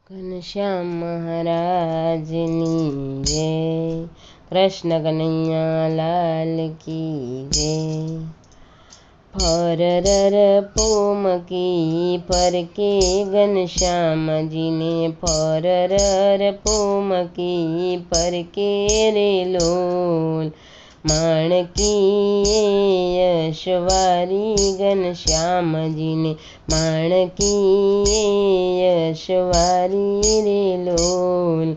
ઘનશ્યામ મહારાજની જય, કૃષ્ણ કનૈયા લાલ કી જય। ફરર પોમકી ફરકે ઘનશ્યામજીને, ફરર પોમકી ફરકે રે લોલ। માણકી યશવારી ઘનશ્યામજીને, માણકી યશવારી રે લોલ।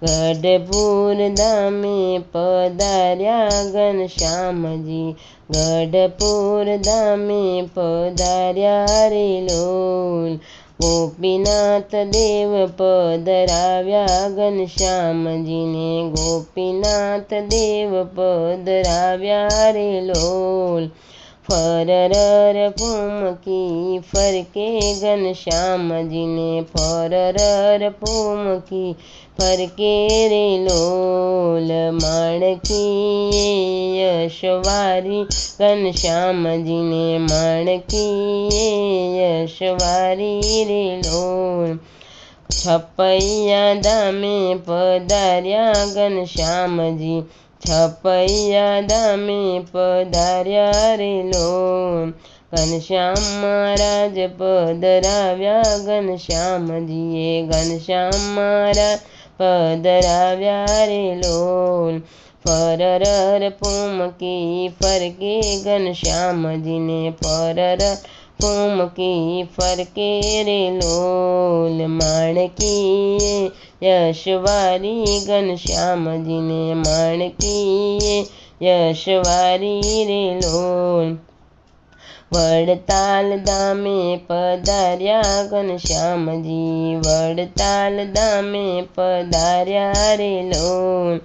ગઢપુર ધામે પધાર્યા ઘનશ્યામજી, ગઢપુર ધામે પધાર્યા રે લોલ। ગોપીનાથ દેવ પધરાવ્યા ઘનશ્યામજીને, ગોપીનાથ દેવ પધરાવ્યા રે લોલ। ફરર પોમકી ફરકે ઘનશ્યામજીને, ફરર પોમકી ફરકે રે લોલ। માણકી યશવારી ઘનશ્યામજીને, માણકી યશવારી રે લોલ। છપૈયા ધામે પધાર્યા ઘનશ્યામજી, છપૈયા ધામે પધાર્યા રે લોલ। ઘનશ્યામ મહારાજ પધરાવ્યા ઘનશ્યામજીએ, ઘનશ્યામ મહારાજ પધરાવ્યા રે લોલ। ફરર પોમકી ફરકે ઘનશ્યામજીને, ફરર પોમકી ફરકે રે લોલ। માણકી યશવારી ઘનશ્યામજીને, માણકી યશવારી રે લોલ। વડતાલ ધામે પધાર્યા ઘનશ્યામજી, વડતાલ ધામે પધાર્યા રે લોલ।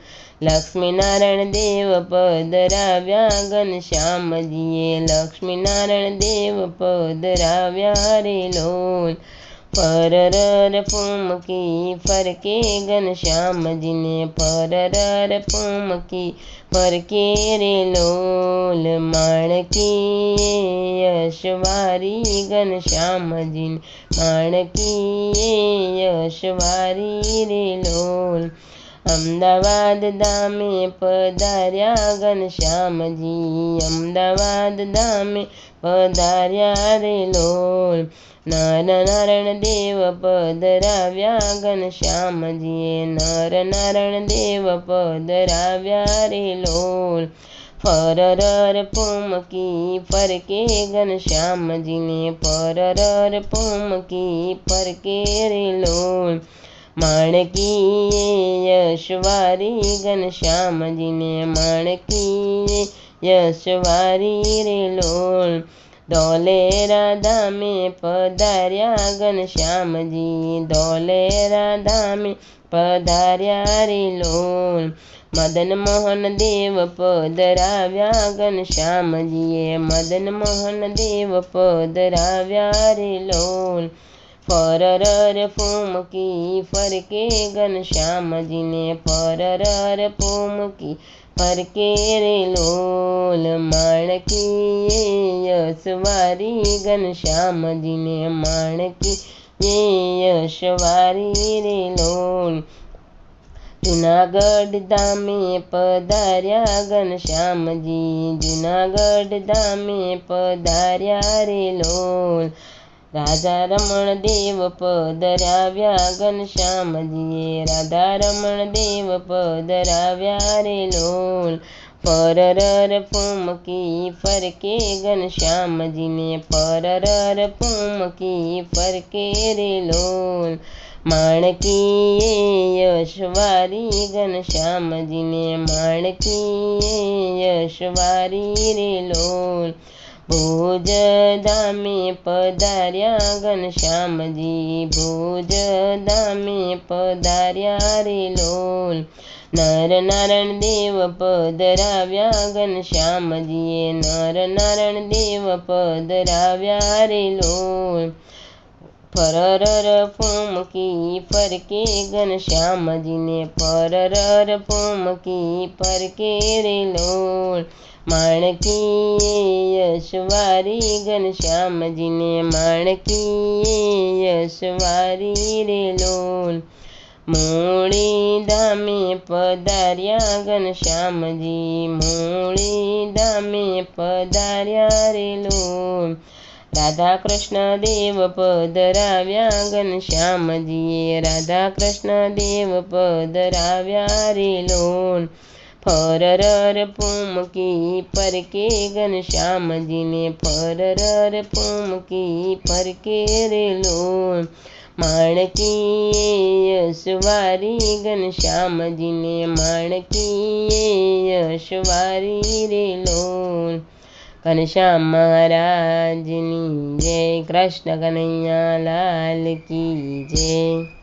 લક્ષ્મીનારાયણ દેવ પધરાવ્યા ઘનશ્યામજીએ, લક્ષ્મીનારાયણ દેવ પધરાવ્યા રે લોલ। ફરર પોમકી ફરકે ઘનશ્યામજીને, ફરર પોમકી ફરકે રે લોલ। માણકી યશવારી ઘનશ્યામજીને, માણકી યશવારી રે લોલ। અમદાવાદ ધામે પધાર્યા ઘનશ્યામજી, અમદાવાદ ધામે પધાર્યા રે લોલ। નરનારાયણ દેવ પધરાવ્યા ઘનશ્યામજીએ, નરનારાયણ દેવ પધરાવ્યા રે લોલ। ફરર પોમકી ફરકે ઘનશ્યામજીને, ફરર પોમકી ફરકે રે લોલ। માણકી યશવારી ઘનશ્યામજીને, માણકી યશવારી રે લોલ। ધોલેરા ધામે પધાર્યા ઘનશ્યામજી, ધોલેરા ધામે પધાર્યા રે લોલ। મદન મોહન દેવ પધરાવ્યા ઘનશ્યામજીએ, મદન મોહન દેવ પધરાવ્યા રે લોલ। ફરર પોમકી ફરકે ઘનશ્યામજીને, ફરર પોમકી ફરકે રે લોલ। માણકી યશવારી ઘનશ્યામજીને, માણકી યશવારી રે લોલ। જુનાગઢ ધામે પધાર્યા ઘનશ્યામજી, જુનાગઢ ધામે પધાર્યા રે લોલ। રાધા રમણ દેવ પધરાવ્યા ઘનશ્યામજીએ, રાધા રમણ દેવ પધરાવ્યા રે લોલ। ફરર પોમકી ફરકે ઘનશ્યામજીને, ફરર પોમકી ફરકે રે લોલ। માણકી યશવારી ઘનશ્યામજીને, માણકી યશવારી રે લોલ। ભુજ ધામે પધાર્યા ઘનશ્યામજી, ભુજ ધામે પધાર્યા રે લોલ। નરનારાયણ દેવ પધરાવ્યા ઘનશ્યામજીએ, નરનારાયણ દેવ પધરાવ્યા રે લોલ। ફરર પોમકી ફરકે ઘનશ્યામજીને, ફરર પોમકી ફરકે રે લોલ। माणकी यशवारी घनश्याम जी ने माणकी यशवारी रे लोल। मूળી ધામે પધાર્યા ઘનશ્યામજી, મૂળી ધામે પધાર્યા રે લોલ। રાધા કૃષ્ણ દેવ પધરાવ્યા ઘનશ્યામજીએ, રાધા કૃષ્ણ દેવ પધરાવ્યા રે લોલ। ફરર પૂમકી પરકે ઘનશ્યામજીને, ફરર પૂમકી પરકે રે લોલ। માણકી યશવારી ઘનશ્યામજી ને, માણકી યશવારી રે લોલ। ઘનશ્યામ મહારાજની જય, કૃષ્ણ કનૈયા લાલ કી જય।